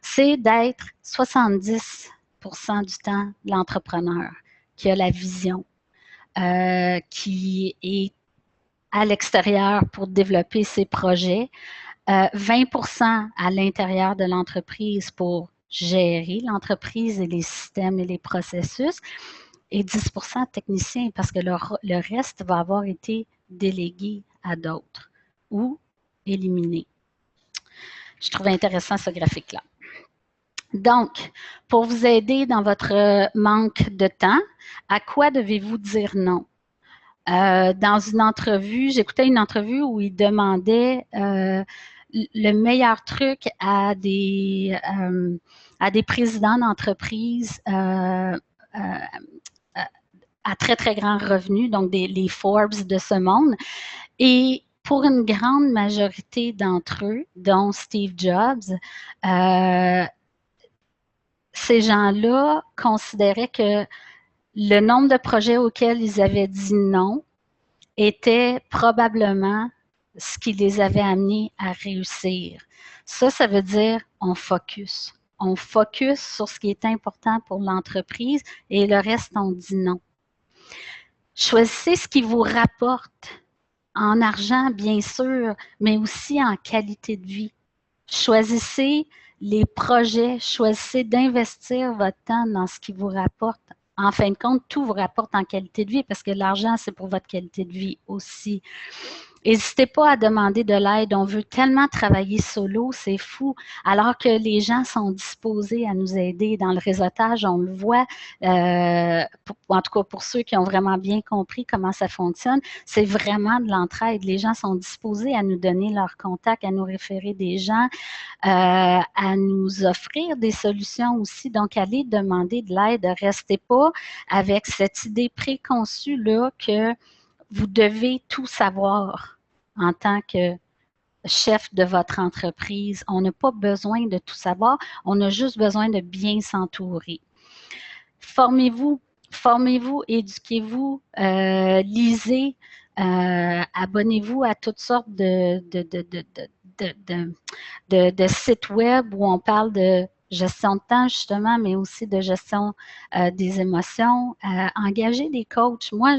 c'est d'être 70% du temps l'entrepreneur qui a la vision, qui est à l'extérieur pour développer ses projets, 20% à l'intérieur de l'entreprise pour gérer l'entreprise et les systèmes et les processus, et 10% technicien parce que le reste va avoir été délégué à d'autres ou éliminé. Je trouve intéressant ce graphique-là. Donc, pour vous aider dans votre manque de temps, à quoi devez-vous dire non? Dans une entrevue, j'écoutais une entrevue où il demandait le meilleur truc à des présidents d'entreprise à très, très grands revenus, donc les Forbes de ce monde. Et pour une grande majorité d'entre eux, dont Steve Jobs, ces gens-là considéraient que le nombre de projets auxquels ils avaient dit non était probablement ce qui les avait amenés à réussir. Ça veut dire on focus. On focus sur ce qui est important pour l'entreprise et le reste, on dit non. Choisissez ce qui vous rapporte en argent, bien sûr, mais aussi en qualité de vie. Choisissez les projets, choisissez d'investir votre temps dans ce qui vous rapporte. En fin de compte, tout vous rapporte en qualité de vie parce que l'argent, c'est pour votre qualité de vie aussi. N'hésitez pas à demander de l'aide. On veut tellement travailler solo, c'est fou. Alors que les gens sont disposés à nous aider dans le réseautage, on le voit. En tout cas, pour ceux qui ont vraiment bien compris comment ça fonctionne, c'est vraiment de l'entraide. Les gens sont disposés à nous donner leurs contacts, à nous référer des gens, à nous offrir des solutions aussi. Donc, allez demander de l'aide. Restez pas avec cette idée préconçue-là que vous devez tout savoir en tant que chef de votre entreprise. On n'a pas besoin de tout savoir, on a juste besoin de bien s'entourer. Formez-vous, éduquez-vous, lisez, abonnez-vous à toutes sortes de sites web où on parle de gestion de temps, justement, mais aussi de gestion des émotions. Engagez des coachs. Moi,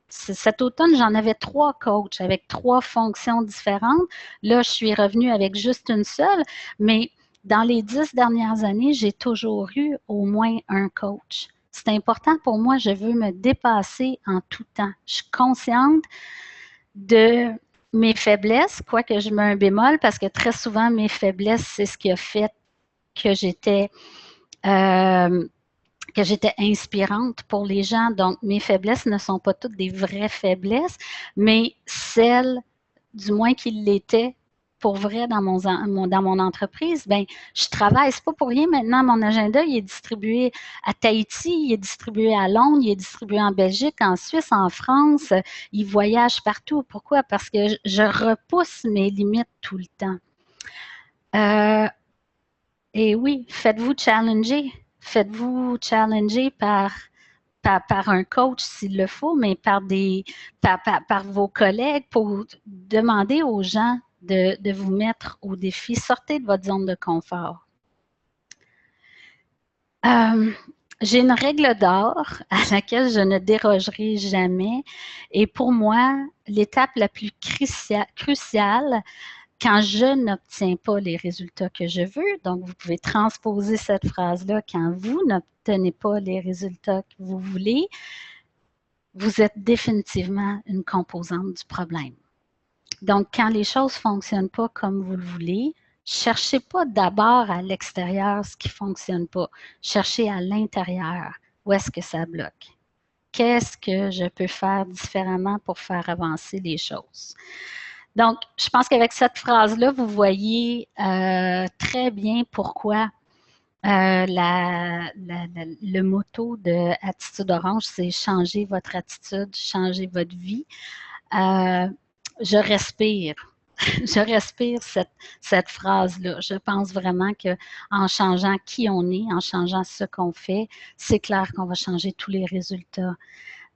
cet automne, j'en avais 3 coachs avec 3 fonctions différentes. Là, je suis revenue avec juste une seule, mais dans les 10 dernières années, j'ai toujours eu au moins un coach. C'est important pour moi, je veux me dépasser en tout temps. Je suis consciente de mes faiblesses, quoique je mets un bémol, parce que très souvent, mes faiblesses, c'est ce qui a fait que j'étais inspirante pour les gens. Donc, mes faiblesses ne sont pas toutes des vraies faiblesses, mais celles, du moins qu'ils l'étaient, pour vrai dans mon entreprise, ben je travaille. C'est pas pour rien maintenant, mon agenda, il est distribué à Tahiti, il est distribué à Londres, il est distribué en Belgique, en Suisse, en France. Il voyage partout. Pourquoi? Parce que je repousse mes limites tout le temps. Et oui, faites-vous challenger. Faites-vous challenger par un coach s'il le faut, mais par vos collègues pour demander aux gens de vous mettre au défi. Sortez de votre zone de confort. J'ai une règle d'or à laquelle je ne dérogerai jamais. Et pour moi, l'étape la plus cruciale, quand je n'obtiens pas les résultats que je veux, donc vous pouvez transposer cette phrase-là, quand vous n'obtenez pas les résultats que vous voulez, vous êtes définitivement une composante du problème. Donc, quand les choses ne fonctionnent pas comme vous le voulez, cherchez pas d'abord à l'extérieur ce qui ne fonctionne pas. Cherchez à l'intérieur. Où est-ce que ça bloque? Qu'est-ce que je peux faire différemment pour faire avancer les choses? Donc, je pense qu'avec cette phrase-là, vous voyez très bien pourquoi le motto de Attitude Orange, c'est changer votre attitude, changer votre vie. Je respire. Je respire cette phrase-là. Je pense vraiment qu'en changeant qui on est, en changeant ce qu'on fait, c'est clair qu'on va changer tous les résultats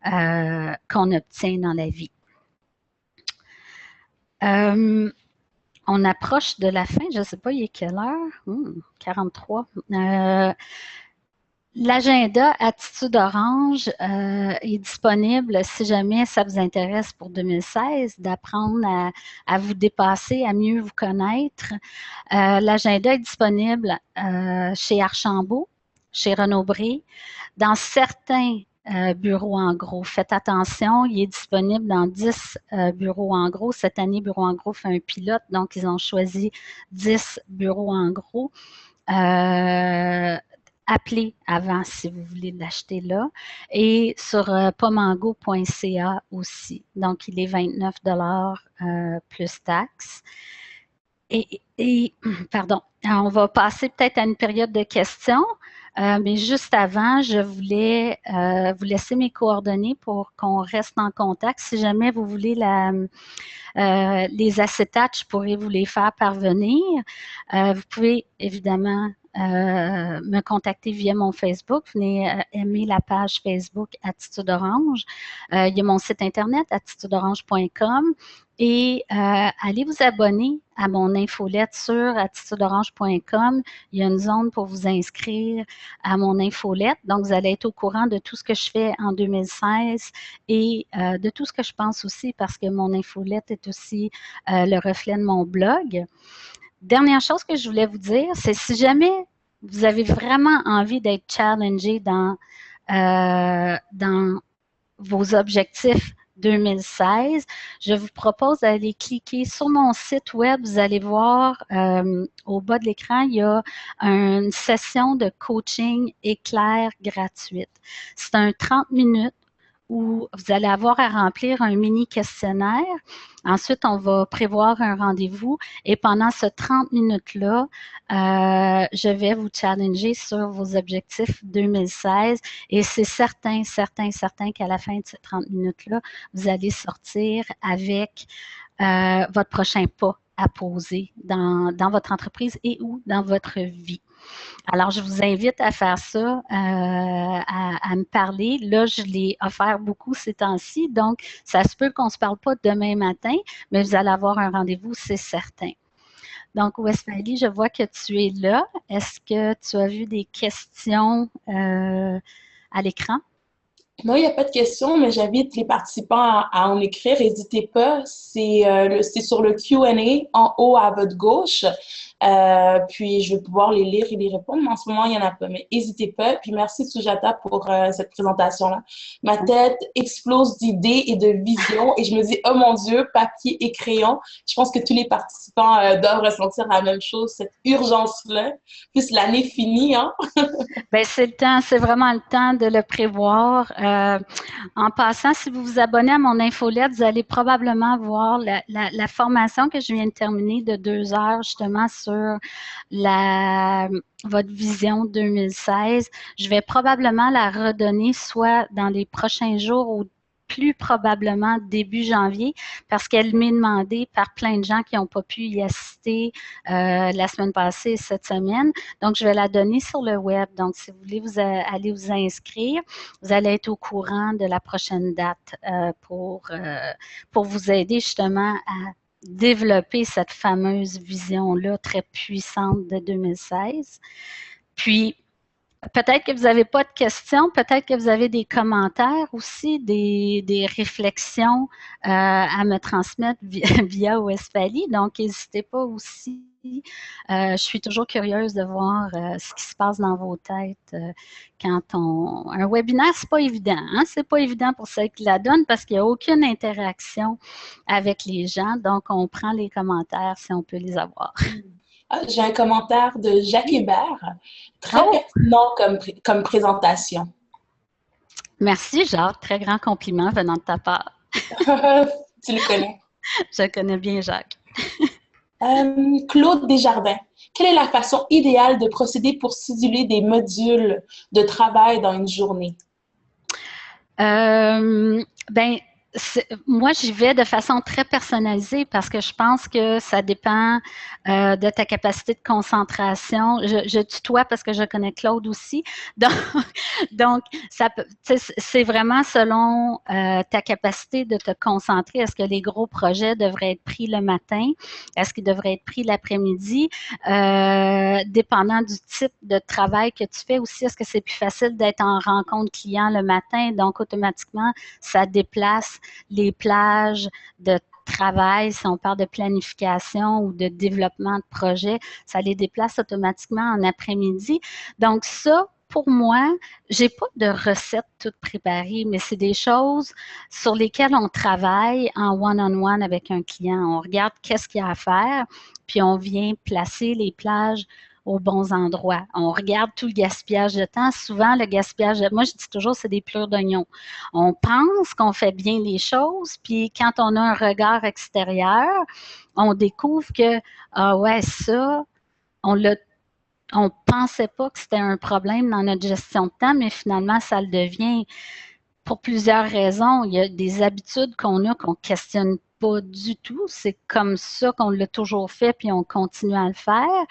qu'on obtient dans la vie. On approche de la fin, je ne sais pas, il est quelle heure? 43. L'agenda Attitude Orange est disponible si jamais ça vous intéresse pour 2016, d'apprendre à vous dépasser, à mieux vous connaître. L'agenda est disponible chez Archambault, chez Renaud-Bré, dans certains bureaux en gros. Faites attention, il est disponible dans 10 bureaux en gros. Cette année, Bureau en gros fait un pilote, donc ils ont choisi 10 bureaux en gros. Appelez avant si vous voulez l'acheter là. Et sur pomango.ca aussi. Donc, il est 29 $ plus taxes. Et pardon, on va passer peut-être à une période de questions. Mais juste avant, je voulais vous laisser mes coordonnées pour qu'on reste en contact. Si jamais vous voulez les acétates, je pourrais vous les faire parvenir. Vous pouvez évidemment me contacter via mon Facebook. Venez aimer la page Facebook Attitude Orange. Il y a mon site internet attitudeorange.com et allez vous abonner à mon infolette sur attitudeorange.com. Il y a une zone pour vous inscrire à mon infolette. Donc, vous allez être au courant de tout ce que je fais en 2016 et de tout ce que je pense aussi parce que mon infolette est aussi le reflet de mon blog. Dernière chose que je voulais vous dire, c'est si jamais vous avez vraiment envie d'être challengé dans vos objectifs 2016, je vous propose d'aller cliquer sur mon site web. Vous allez voir au bas de l'écran, il y a une session de coaching éclair gratuite. C'est un 30 minutes où vous allez avoir à remplir un mini questionnaire. Ensuite, on va prévoir un rendez-vous et pendant ce 30 minutes-là, je vais vous challenger sur vos objectifs 2016 et c'est certain qu'à la fin de ces 30 minutes-là, vous allez sortir avec votre prochain pas à poser dans votre entreprise et ou dans votre vie. Alors, je vous invite à faire ça, à me parler. Là, je l'ai offert beaucoup ces temps-ci, donc ça se peut qu'on ne se parle pas demain matin, mais vous allez avoir un rendez-vous, c'est certain. Donc, Westphalie, je vois que tu es là. Est-ce que tu as vu des questions à l'écran? Non, il n'y a pas de questions, mais j'invite les participants à en écrire. N'hésitez pas. C'est sur le Q&A en haut à votre gauche. Puis, je vais pouvoir les lire et les répondre, mais en ce moment, il n'y en a pas. Mais n'hésitez pas. Puis, merci Sujata pour cette présentation-là. Ma tête explose d'idées et de visions et je me dis, oh mon Dieu, papier et crayon. Je pense que tous les participants doivent ressentir la même chose, cette urgence-là. Plus l'année finie, hein? Bien, c'est le temps, c'est vraiment le temps de le prévoir. En passant, si vous vous abonnez à mon infolette, vous allez probablement voir la formation que je viens de terminer de 2 heures justement sur votre vision 2016. Je vais probablement la redonner soit dans les prochains jours ou plus probablement début janvier parce qu'elle m'est demandée par plein de gens qui n'ont pas pu y assister la semaine passée et cette semaine. Donc, je vais la donner sur le web. Donc, si vous voulez aller vous inscrire, vous allez être au courant de la prochaine date pour vous aider justement à développer cette fameuse vision-là très puissante de 2016. Puis, peut-être que vous n'avez pas de questions, peut-être que vous avez des commentaires aussi, des réflexions à me transmettre via Westphalie. Donc, n'hésitez pas aussi. Je suis toujours curieuse de voir ce qui se passe dans vos têtes quand un webinaire, c'est pas évident. Hein? C'est pas évident pour celles qui la donnent parce qu'il n'y a aucune interaction avec les gens. Donc, on prend les commentaires si on peut les avoir. J'ai un commentaire de Jacques Hébert, très pertinent comme présentation. Merci Jacques, très grand compliment venant de ta part. Tu le connais. Je connais bien Jacques. Claude Desjardins, quelle est la façon idéale de procéder pour simuler des modules de travail dans une journée? Moi, j'y vais de façon très personnalisée parce que je pense que ça dépend de ta capacité de concentration. Je tutoie parce que je connais Claude aussi. Donc c'est vraiment selon ta capacité de te concentrer. Est-ce que les gros projets devraient être pris le matin? Est-ce qu'ils devraient être pris l'après-midi? Dépendant du type de travail que tu fais aussi, est-ce que c'est plus facile d'être en rencontre client le matin? Donc, automatiquement, ça déplace les plages de travail, si on parle de planification ou de développement de projet, ça les déplace automatiquement en après-midi. Donc ça, pour moi, j'ai pas de recette toute préparée, mais c'est des choses sur lesquelles on travaille en one-on-one avec un client. On regarde qu'est-ce qu'il y a à faire, puis on vient placer les plages aux bons endroits. On regarde tout le gaspillage de temps. Souvent, le gaspillage, moi je dis toujours, c'est des pleurs d'oignon. On pense qu'on fait bien les choses, puis quand on a un regard extérieur, on découvre que, ah ouais, ça, on l'a on pensait pas que c'était un problème dans notre gestion de temps, mais finalement, ça le devient pour plusieurs raisons. Il y a des habitudes qu'on a qu'on questionne pas du tout. C'est comme ça qu'on l'a toujours fait, puis on continue à le faire.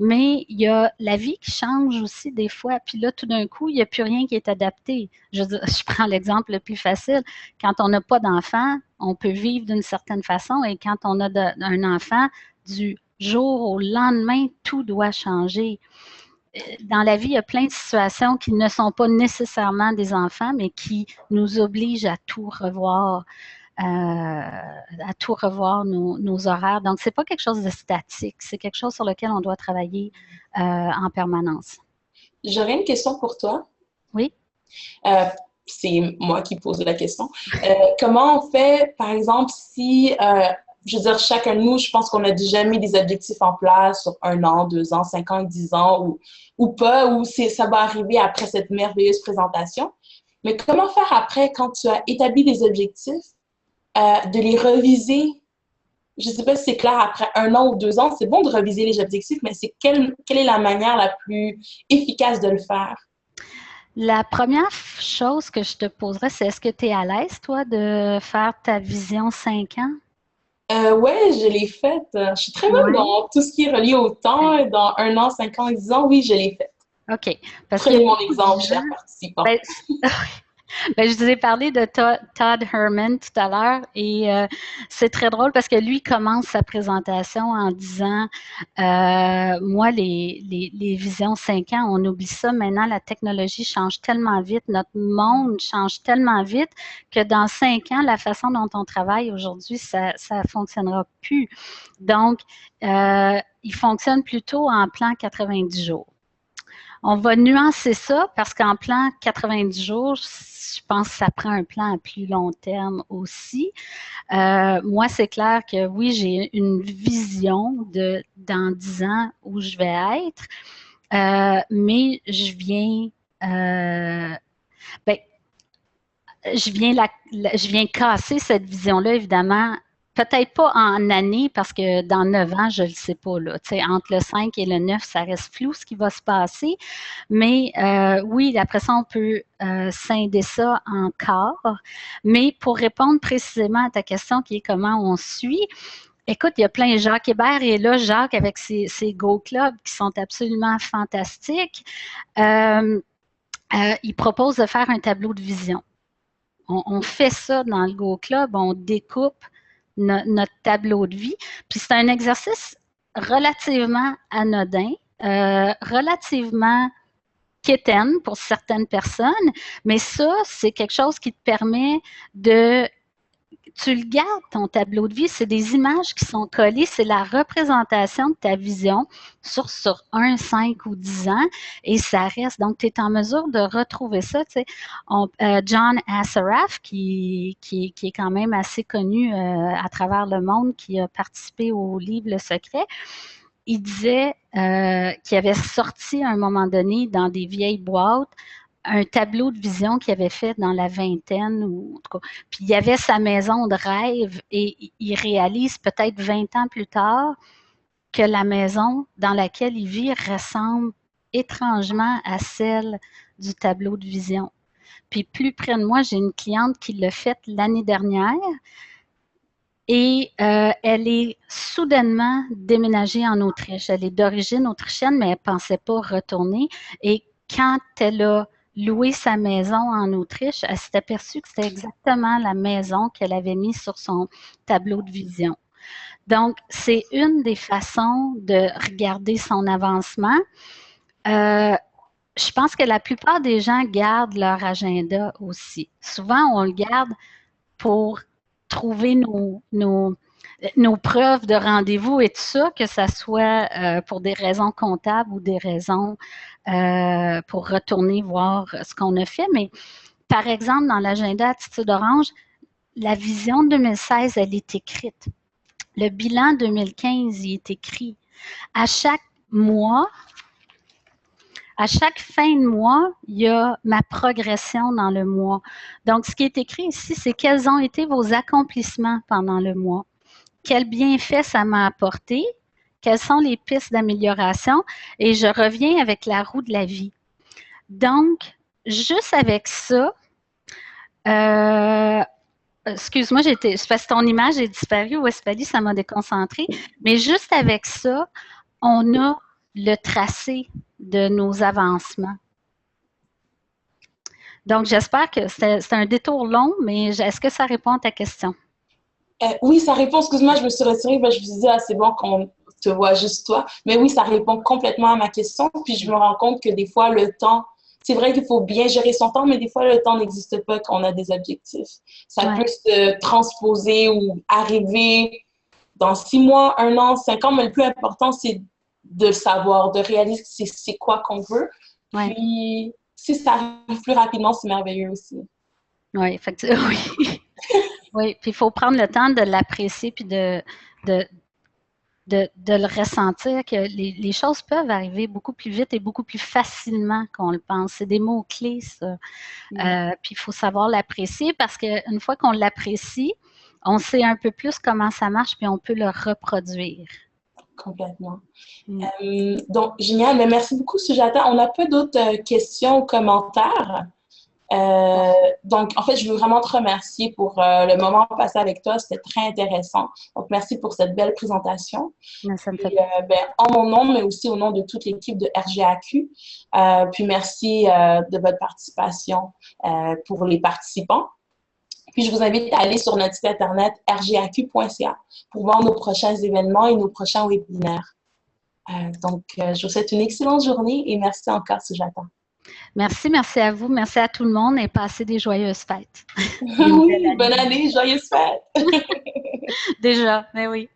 Mais il y a la vie qui change aussi des fois. Puis là, tout d'un coup, il n'y a plus rien qui est adapté. Je veux dire, je prends l'exemple le plus facile. Quand on n'a pas d'enfant, on peut vivre d'une certaine façon. Et quand on a un enfant, du jour au lendemain, tout doit changer. Dans la vie, il y a plein de situations qui ne sont pas nécessairement des enfants, mais qui nous obligent à tout revoir nos horaires. Donc, ce n'est pas quelque chose de statique, c'est quelque chose sur lequel on doit travailler en permanence. J'aurais une question pour toi. Oui? C'est moi qui pose la question. Comment on fait, par exemple, si, je veux dire, chacun de nous, je pense qu'on a déjà mis des objectifs en place sur 1 an, 2 ans, 5 ans, 10 ans, ou pas, ou ça va arriver après cette merveilleuse présentation. Mais comment faire après, quand tu as établi des objectifs, de les reviser? Je ne sais pas si c'est clair, après 1 an ou 2 ans, c'est bon de reviser les objectifs, mais c'est quelle est la manière la plus efficace de le faire? La première chose que je te poserais, c'est est-ce que tu es à l'aise, toi, de faire ta vision 5 ans? Ouais, je l'ai faite. Je suis très bonne Oui. dans tout ce qui est relié au temps. Dans 1 an, 5 ans, 10 ans, oui, je l'ai faite. OK. Parce qu'il y a Prenez mon beaucoup de exemple, chers gens. participants. Ben, ben, je vous ai parlé de Todd Herman tout à l'heure et c'est très drôle parce que lui commence sa présentation en disant moi, les visions 5 ans, on oublie ça. Maintenant, la technologie change tellement vite, notre monde change tellement vite que dans 5 ans, la façon dont on travaille aujourd'hui, ça ne fonctionnera plus. Donc, il fonctionne plutôt en plan 90 jours. On va nuancer ça parce qu'en plan 90 jours, je pense que ça prend un plan à plus long terme aussi. Moi, c'est clair que oui, j'ai une vision de dans 10 ans où je vais être, mais ben, je viens casser cette vision-là, évidemment. Peut-être pas en année, parce que dans 9 ans, je ne le sais pas. Là. Entre le 5 et le 9, ça reste flou ce qui va se passer. Mais oui, après ça, on peut scinder ça en corps. Mais pour répondre précisément à ta question qui est comment on suit, écoute, il y a plein. Jacques Hébert est là, Jacques, avec ses Go Clubs qui sont absolument fantastiques. Il propose de faire un tableau de vision. On fait ça dans le Go Club, on découpe notre tableau de vie. Puis c'est un exercice relativement anodin, relativement quétaine pour certaines personnes, mais ça, c'est quelque chose qui te permet de tu le gardes, ton tableau de vie, c'est des images qui sont collées, c'est la représentation de ta vision sur 1, 5 ou 10 ans, et ça reste. Donc, tu es en mesure de retrouver ça. Tu sais. John Assaraf, qui est quand même assez connu à travers le monde, qui a participé au livre Le Secret, il disait qu'il avait sorti à un moment donné dans des vieilles boîtes un tableau de vision qu'il avait fait dans la vingtaine, ou en tout cas. Puis il y avait sa maison de rêve et il réalise peut-être 20 ans plus tard que la maison dans laquelle il vit ressemble étrangement à celle du tableau de vision. Puis plus près de moi, j'ai une cliente qui l'a faite l'année dernière et elle est soudainement déménagée en Autriche. Elle est d'origine autrichienne, mais elle ne pensait pas retourner. Et quand elle a loué sa maison en Autriche, elle s'est aperçue que c'était exactement la maison qu'elle avait mise sur son tableau de vision. Donc, c'est une des façons de regarder son avancement. Je pense que la plupart des gens gardent leur agenda aussi. Souvent, on le garde pour trouver nos preuves de rendez-vous et tout ça, que ça soit pour des raisons comptables ou des raisons pour retourner voir ce qu'on a fait. Mais par exemple, dans l'agenda Attitude Orange, la vision 2016, elle est écrite. Le bilan 2015, il est écrit. À chaque mois, à chaque fin de mois, il y a ma progression dans le mois. Donc, ce qui est écrit ici, c'est quels ont été vos accomplissements pendant le mois. Quel bienfait ça m'a apporté, quelles sont les pistes d'amélioration et je reviens avec la roue de la vie. Donc, juste avec ça, excuse-moi, c'est parce que ton image est disparue, Westphalie, ça m'a déconcentrée, mais juste avec ça, on a le tracé de nos avancements. Donc, j'espère que c'est un détour long, mais est-ce que ça répond à ta question? Oui, ça répond. Excuse-moi, je me suis retirée. Je me disais, c'est bon qu'on te voit juste toi. Mais oui, ça répond complètement à ma question. Puis je me rends compte que des fois, le temps, c'est vrai qu'il faut bien gérer son temps, mais des fois, le temps n'existe pas quand on a des objectifs. Ça peut se transposer ou arriver dans 6 mois, 1 an, 5 ans, mais le plus important, c'est de le savoir, de réaliser c'est quoi qu'on veut. Puis, si ça arrive plus rapidement, c'est merveilleux aussi. Oui, effectivement, oui. Oui, puis il faut prendre le temps de l'apprécier puis de le ressentir, que les choses peuvent arriver beaucoup plus vite et beaucoup plus facilement qu'on le pense. C'est des mots-clés, ça. Puis il faut savoir l'apprécier parce qu'une fois qu'on l'apprécie, on sait un peu plus comment ça marche puis on peut le reproduire. Complètement. Donc, génial. Mais merci beaucoup, Sujata. On a peu d'autres questions ou commentaires. Donc, en fait, je veux vraiment te remercier pour le moment passé avec toi. C'était très intéressant. Donc, merci pour cette belle présentation. Ça me fait en mon nom, mais aussi au nom de toute l'équipe de RGAQ. Puis, merci de votre participation pour les participants. Puis, je vous invite à aller sur notre site internet rgaq.ca pour voir nos prochains événements et nos prochains webinaires. Donc, je vous souhaite une excellente journée et merci encore, Sujata. Merci à vous, merci à tout le monde et passez des joyeuses fêtes. Oui, bonne année, joyeuses fêtes. Déjà, mais oui.